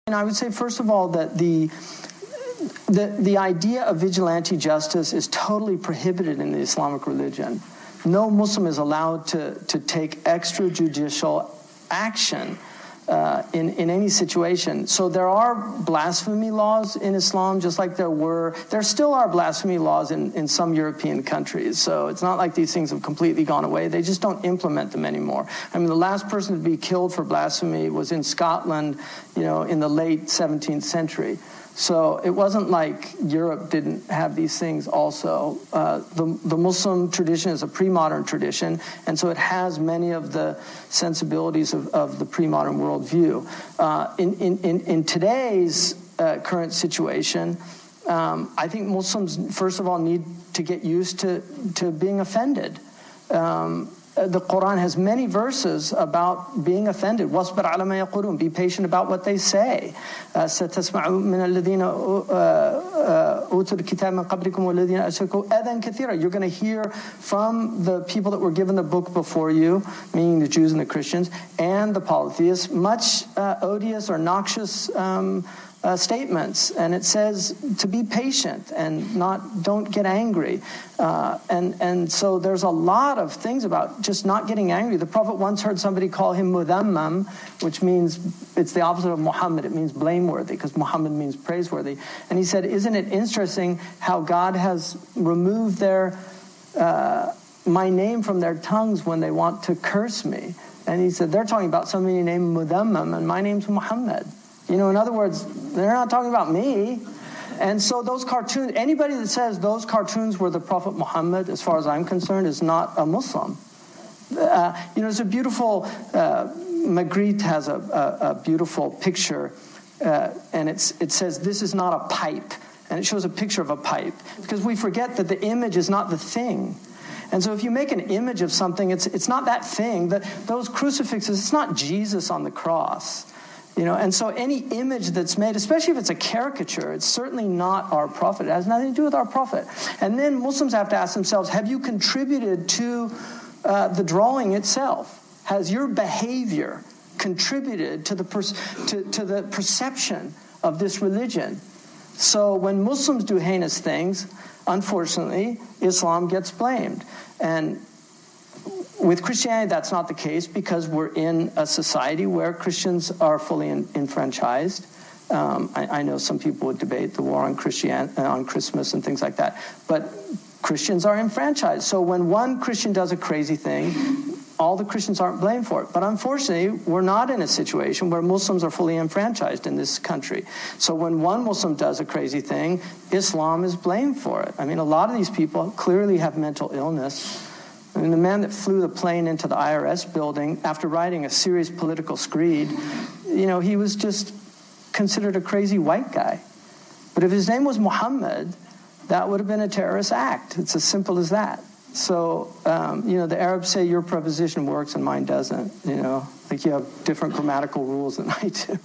And I would say, first of all, that the idea of vigilante justice is totally prohibited in the Islamic religion. No Muslim is allowed to take extrajudicial action in any situation. So there are blasphemy laws in Islam, just like there still are blasphemy laws in some European countries. So it's not like these things have completely gone away. They just don't implement them anymore. I mean, the last person to be killed for blasphemy was in Scotland, in the late 17th century. So it wasn't like Europe didn't have these things also. The Muslim tradition is a pre-modern tradition, and so it has many of the sensibilities of the pre-modern worldview. In today's current situation, I think Muslims, first of all, need to get used to being offended. The Quran has many verses about being offended. وَاصْبِرْ عَلَى مَا يَقُولُونَ. Be patient about what they say. سَتَسْمَعُ مِنَ الَّذِينَ أُوتُوا الْكِتَابَ مِنْ قَبْلِكُمْ وَالَّذِينَ أَشْرَكُوا أَذًى كَثِيرًا. You're going to hear from the people that were given the book before you, meaning the Jews and the Christians, and the polytheists, much odious or noxious statements, and it says to be patient and don't get angry, and so there's a lot of things about just not getting angry. The Prophet once heard somebody call him mudhammam, which means it's the opposite of Muhammad. It means blameworthy, because Muhammad means praiseworthy. And he said, "Isn't it interesting how God has removed my name from their tongues when they want to curse me?" And he said, "They're talking about somebody named Mudhammam, and my name's Muhammad." In other words, they're not talking about me. And so those cartoons, anybody that says those cartoons were the Prophet Muhammad, as far as I'm concerned, is not a Muslim. It's a beautiful, Magritte has a beautiful picture, and it says, "This is not a pipe." And it shows a picture of a pipe, because we forget that the image is not the thing. And so if you make an image of something, it's not that thing. Those crucifixes, it's not Jesus on the cross. And so any image that's made, especially if it's a caricature, it's certainly not our Prophet. It has nothing to do with our Prophet. And then Muslims have to ask themselves, have you contributed to the drawing itself? Has your behavior contributed to the perception of this religion? So when Muslims do heinous things, unfortunately, Islam gets blamed. And with Christianity, that's not the case, because we're in a society where Christians are fully enfranchised. I know some people would debate the war on Christmas and things like that, but Christians are enfranchised. So when one Christian does a crazy thing, all the Christians aren't blamed for it. But unfortunately, we're not in a situation where Muslims are fully enfranchised in this country. So when one Muslim does a crazy thing, Islam is blamed for it. I mean, a lot of these people clearly have mental illness. I mean, the man that flew the plane into the IRS building after writing a serious political screed, he was just considered a crazy white guy. But if his name was Muhammad, that would have been a terrorist act. It's as simple as that. So, the Arabs say your preposition works and mine doesn't, Like you have different grammatical rules than I do.